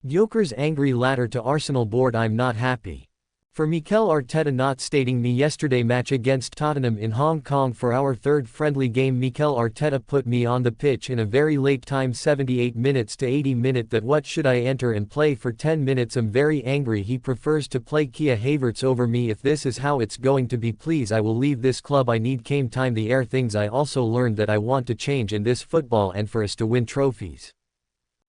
Gyokeres angry latter to Arsenal board I'm not happy. For Mikel Arteta not stating me yesterday match against Tottenham in Hong Kong for our third friendly game Mikel Arteta put me on the pitch in a very late time 78 minutes to 80 minute that what should I enter and play for 10 minutes I'm very angry he prefers to play Kai Havertz over me if this is how it's going to be please I will leave this club I need came time the air things I also learned that I want to change in this football and for us to win trophies.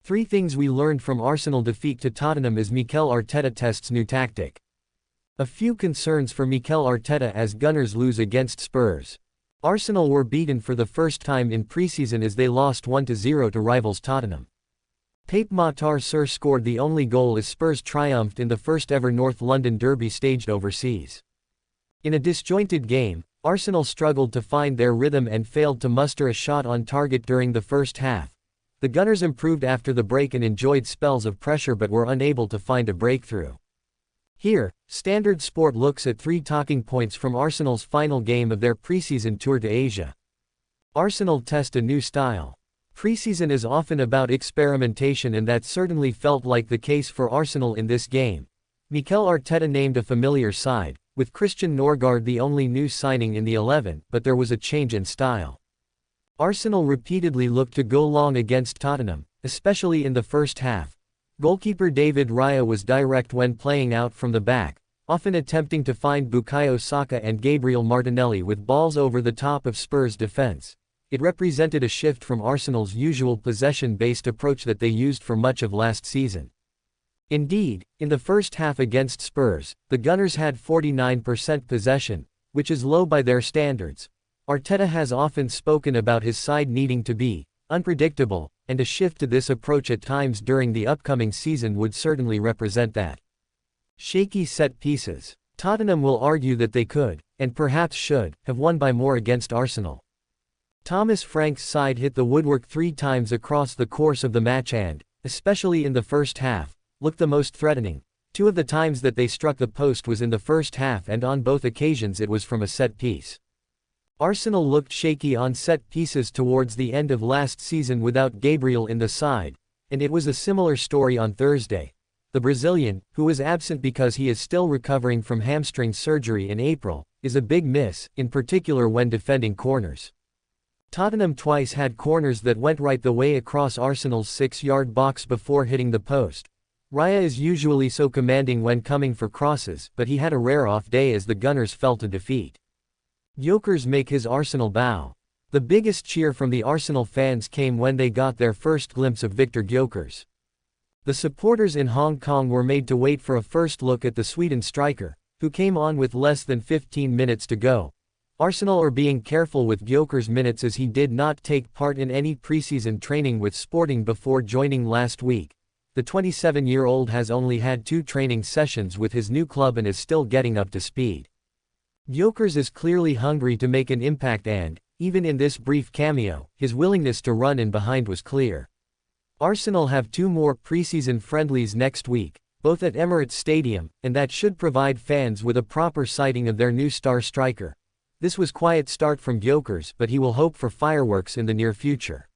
3 things we learned from Arsenal defeat to Tottenham as Mikel Arteta tests new tactic. A few concerns for Mikel Arteta as Gunners lose against Spurs. Arsenal were beaten for the first time in pre-season as they lost 1-0 to rivals Tottenham. Pape Matar Sarr scored the only goal as Spurs triumphed in the first ever North London derby staged overseas. In a disjointed game, Arsenal struggled to find their rhythm and failed to muster a shot on target during the first half. The Gunners improved after the break and enjoyed spells of pressure but were unable to find a breakthrough. Here, Standard Sport looks at 3 talking points from Arsenal's final game of their preseason tour to Asia. Arsenal test a new style. Preseason is often about experimentation and that certainly felt like the case for Arsenal in this game. Mikel Arteta named a familiar side, with Christian Norgard the only new signing in the 11, but there was a change in style. Arsenal repeatedly looked to go long against Tottenham, especially in the first half. Goalkeeper David Raya was direct when playing out from the back, often attempting to find Bukayo Saka and Gabriel Martinelli with balls over the top of Spurs' defense. It represented a shift from Arsenal's usual possession-based approach that they used for much of last season. Indeed, in the first half against Spurs, the Gunners had 49% possession, which is low by their standards. Arteta has often spoken about his side needing to be unpredictable, and a shift to this approach at times during the upcoming season would certainly represent that. Shaky set pieces. Tottenham will argue that they could, and perhaps should, have won by more against Arsenal. Thomas Frank's side hit the woodwork 3 times across the course of the match and, especially in the first half, looked the most threatening. 2 of the times that they struck the post was in the first half and on both occasions it was from a set piece. Arsenal looked shaky on set pieces towards the end of last season without Gabriel in the side, and it was a similar story on Thursday. The Brazilian, who was absent because he is still recovering from hamstring surgery in April, is a big miss, in particular when defending corners. Tottenham twice had corners that went right the way across Arsenal's 6-yard box before hitting the post. Raya is usually so commanding when coming for crosses, but he had a rare off day as the Gunners fell to defeat. Gyokeres make his Arsenal bow. The biggest cheer from the Arsenal fans came when they got their first glimpse of Victor Gyokeres. The supporters in Hong Kong were made to wait for a first look at the Sweden striker, who came on with less than 15 minutes to go. Arsenal are being careful with Gyokeres' minutes as he did not take part in any preseason training with Sporting before joining last week. The 27-year-old has only had 2 training sessions with his new club and is still getting up to speed. Gyokeres is clearly hungry to make an impact and, even in this brief cameo, his willingness to run in behind was clear. Arsenal have 2 more preseason friendlies next week, both at Emirates Stadium, and that should provide fans with a proper sighting of their new star striker. This was quiet start from Gyokeres, but he will hope for fireworks in the near future.